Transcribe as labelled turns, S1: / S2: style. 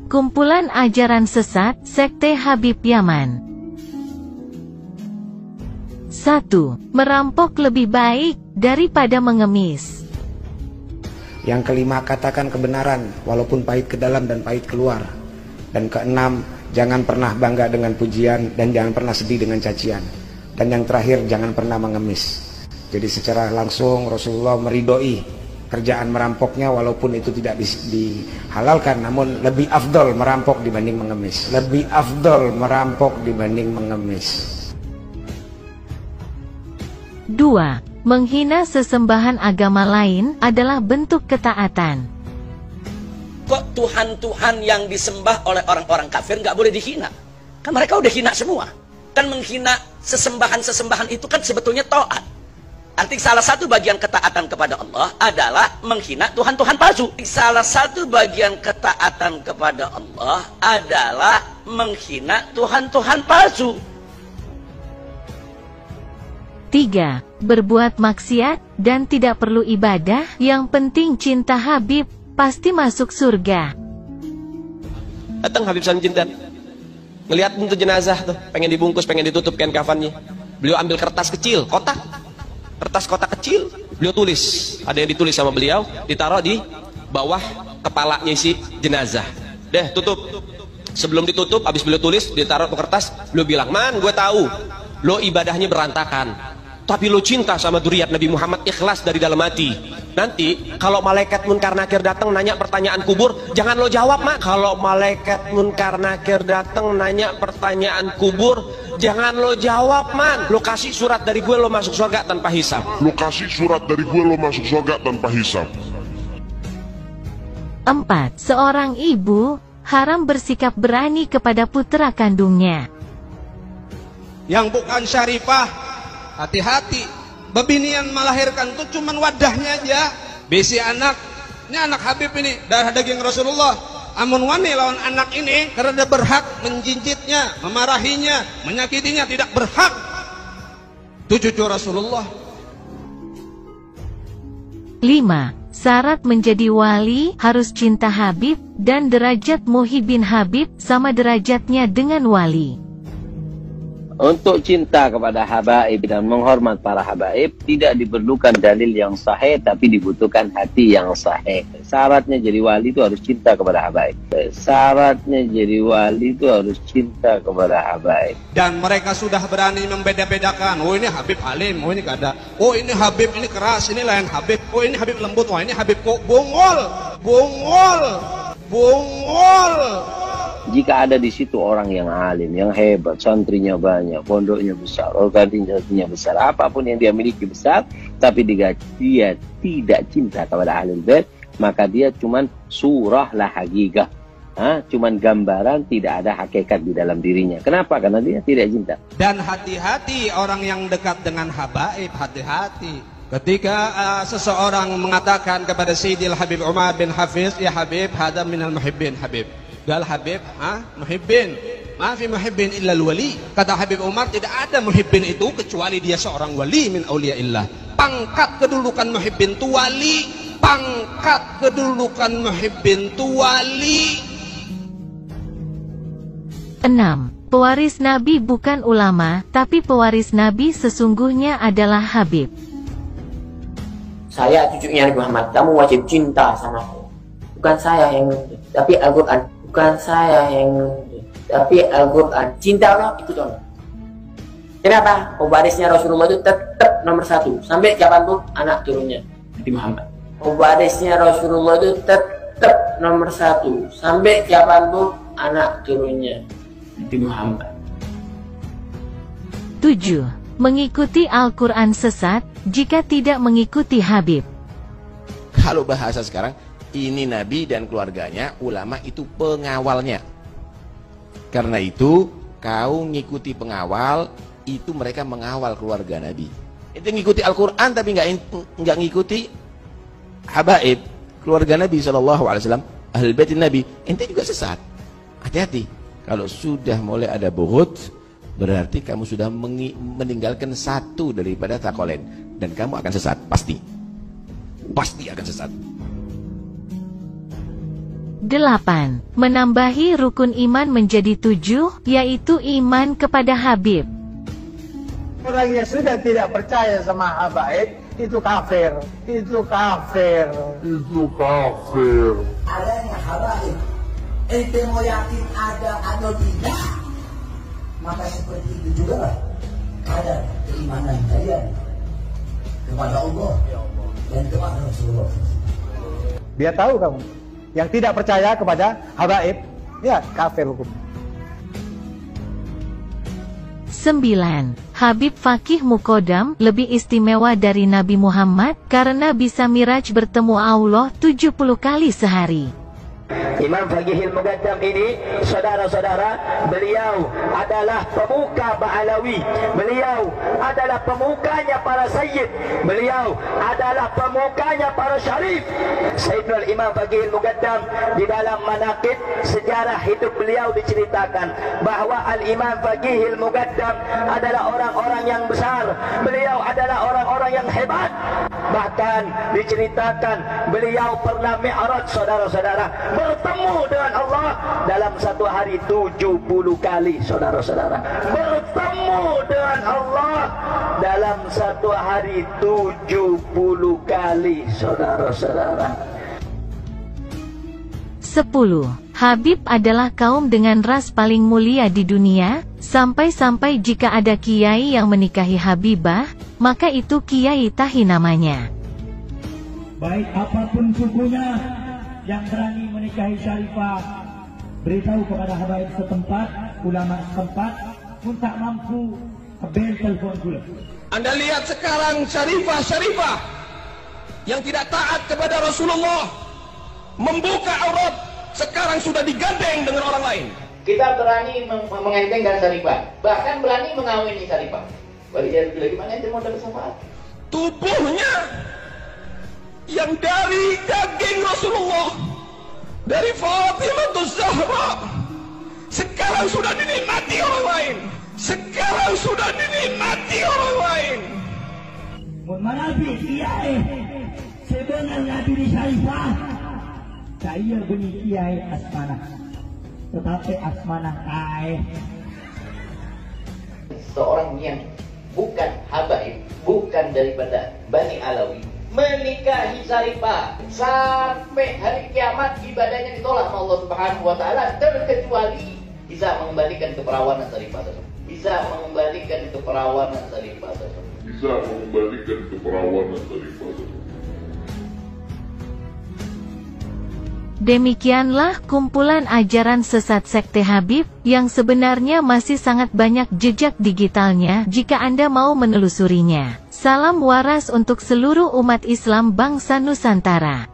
S1: Kumpulan ajaran sesat, sekte Habib Yaman. 1. Merampok lebih baik daripada mengemis.
S2: Yang kelima, katakan kebenaran walaupun pahit ke dalam dan pahit keluar. Dan keenam, jangan pernah bangga dengan pujian dan jangan pernah sedih dengan cacian. Dan yang terakhir, jangan pernah mengemis. Jadi secara langsung Rasulullah meridhoi kerjaan merampoknya walaupun itu tidak dihalalkan, namun lebih afdol merampok dibanding mengemis. Lebih afdol merampok dibanding mengemis.
S1: 2. Menghina sesembahan agama lain adalah bentuk ketaatan.
S3: Kok Tuhan-Tuhan yang disembah oleh orang-orang kafir nggak boleh dihina? Kan mereka udah hina semua. Kan menghina sesembahan-sesembahan itu kan sebetulnya taat. Arti salah satu bagian ketaatan kepada Allah adalah menghina Tuhan-Tuhan palsu. Salah satu bagian ketaatan kepada Allah adalah menghina Tuhan-Tuhan palsu.
S1: 3. Berbuat maksiat dan tidak perlu ibadah, yang penting cinta Habib, pasti masuk surga.
S4: Datang Habib Salim Jintan, ngelihat untuk jenazah tuh, pengen dibungkus, pengen ditutup kain kafannya. Beliau ambil kertas kecil, kertas kotak kecil, beliau tulis, ada yang ditulis sama beliau, ditaruh di bawah kepalanya si jenazah. Deh, tutup. Sebelum ditutup, habis beliau tulis, ditaruh ke kertas, beliau bilang, "Man, gue tahu lo ibadahnya berantakan, tapi lo cinta sama dzurriyyat Nabi Muhammad, ikhlas dari dalam hati. Nanti kalau malaikat munkar nakir datang nanya pertanyaan kubur, jangan lo jawab, Mak. Kalau malaikat munkar nakir datang nanya pertanyaan kubur, jangan lo jawab, Man. Lo kasih surat dari gue, lo masuk surga tanpa hisab.
S5: Lo kasih surat dari gue, lo masuk surga tanpa hisab.
S1: 4. Seorang ibu haram bersikap berani kepada putra kandungnya.
S6: Yang bukan syarifah, hati-hati. Bebinian melahirkan itu cuman wadahnya aja. Bisi anak, ini anak Habib ini, darah daging Rasulullah. Amun wani lawan anak ini karena berhak menjinjitnya, memarahinya, menyakitinya, tidak berhak. Itu cucu Rasulullah.
S1: 5. Syarat menjadi wali harus cinta Habib dan derajat Muhibbin Habib sama derajatnya dengan wali.
S7: Untuk cinta kepada habaib dan menghormat para habaib tidak diperlukan dalil yang sahih, tapi dibutuhkan hati yang sahih. Syaratnya jadi wali itu harus cinta kepada habaib. Syaratnya jadi wali itu harus cinta kepada habaib.
S6: Dan mereka sudah berani membeda-bedakan. Oh, ini Habib alim, oh ini kada. Oh, ini Habib ini keras, ini lain Habib. Oh, ini Habib lembut, wah ini Habib kok bongol, bongol, bongol.
S7: Jika ada di situ orang yang alim, yang hebat, santrinya banyak, pondoknya besar, organisasinya besar, apapun yang dia miliki besar, tapi dia tidak cinta kepada ahlul bait, maka dia cuman surah la hakikah, cuman gambaran, tidak ada hakikat di dalam dirinya. Kenapa? Karena dia tidak cinta.
S6: Dan hati-hati orang yang dekat dengan habaib, hati-hati. Ketika seseorang mengatakan kepada Sayyidil Habib Umar bin Hafiz, ya Habib, hada minal muhibbin Habib. Gal Habib, muhibbin, maafi muhibbin illa wali. Kata Habib Umar, tidak ada muhibbin itu kecuali dia seorang wali min auliyaillah. Pangkat kedudukan muhibbin itu wali, pangkat kedudukan muhibbin itu wali.
S1: 6. Pewaris Nabi bukan ulama, tapi pewaris Nabi sesungguhnya adalah Habib.
S8: Saya cucunya Nabi Muhammad, kamu wajib cinta sama saya. Bukan saya yang, tapi Al-Quran. Bukan saya yang, tapi Al-Quran. Cinta Allah itu dong. Kenapa? Pewarisnya Rasulullah itu tetap nomor 1 sampai kapanpun anak turunnya Nabi Muhammad. Pewarisnya Rasulullah itu tetap nomor 1 sampai kapanpun anak turunnya Nabi Muhammad.
S1: 7. Mengikuti Al-Quran sesat jika tidak mengikuti Habib.
S9: Kalau bahasa sekarang, ini Nabi dan keluarganya, ulama itu pengawalnya. Karena itu, kau ngikuti pengawal, itu mereka mengawal keluarga Nabi. Itu ngikuti Al-Quran tapi nggak ngikuti habaib, keluarga Nabi SAW, ahlul bait Nabi, ente juga sesat. Hati-hati, kalau sudah mulai ada buhut, berarti kamu sudah meninggalkan satu daripada taqolain, dan kamu akan sesat, pasti akan sesat.
S1: 8. Menambahi rukun iman menjadi 7, yaitu iman kepada Habib.
S10: Orang yang sudah tidak percaya sama habaib, itu kafir. Itu kafir. Itu kafir.
S11: Adanya habaib, ente mau yakin ada atau tidak, maka seperti itu juga lah ada keimanan kalian kepada Allah dan kepada Rasulullah.
S10: Biar tahu kamu, yang tidak percaya kepada habaib, ya kafir hukum.
S1: 9. Habib Fakih Mukodam lebih istimewa dari Nabi Muhammad karena bisa miraj bertemu Allah 70 kali sehari.
S12: Imam Faqihil Muqaddam ini, saudara-saudara, beliau adalah pemuka Ba'alawi, beliau adalah pemukanya para sayyid, beliau adalah pemukanya para syarif. Sayyidul Imam Faqihil Muqaddam, di dalam manaqib sejarah hidup beliau diceritakan bahwa Al-Imam Faqihil Muqaddam adalah orang-orang yang besar, beliau adalah orang-orang yang hebat. Bahkan diceritakan beliau pernah mi'raj, saudara-saudara, bertemu dengan Allah dalam satu hari 70 kali, saudara-saudara. Bertemu dengan Allah dalam satu hari 70 kali, saudara-saudara.
S1: 10. Habib adalah kaum dengan ras paling mulia di dunia, sampai-sampai jika ada kiai yang menikahi Habibah, maka itu kiai tahi namanya.
S13: Baik apapun sukunya, yang berani menikahi Syarifah, beritahu kepada habaib setempat, ulama setempat, pun tak mampu, bel telepon pula.
S4: Anda lihat sekarang Syarifah yang tidak taat kepada Rasulullah, membuka aurat, sekarang sudah digandeng dengan orang lain.
S14: Kita berani mengentengkan Syarifah, bahkan berani mengawini Syarifah. Bagaimana ente mau dapat syafaat?
S4: Tubuhnya yang dari daging Rasulullah, dari Fatimah Zahra, sekarang sudah dinikmati orang lain. Sekarang sudah dinikmati orang lain.
S13: Menabi kiai sebenarnya diri Syarifah, saya bunyi kiai Asmanah, tetapi Asmanah
S14: seorang yang bukan habaib, bukan daripada Bani Alawi, menikahi Syarifah sampai hari kiamat, ibadahnya ditolak oleh Allah Subhanahu wa taala, terkecuali bisa mengembalikan keperawanan Syarifah tersebut. Bisa mengembalikan keperawanan Syarifah tersebut.
S5: Bisa mengembalikan keperawanan Syarifah tersebut.
S1: Demikianlah kumpulan ajaran sesat sekte Habib, yang sebenarnya masih sangat banyak jejak digitalnya jika Anda mau menelusurinya. Salam waras untuk seluruh umat Islam bangsa Nusantara.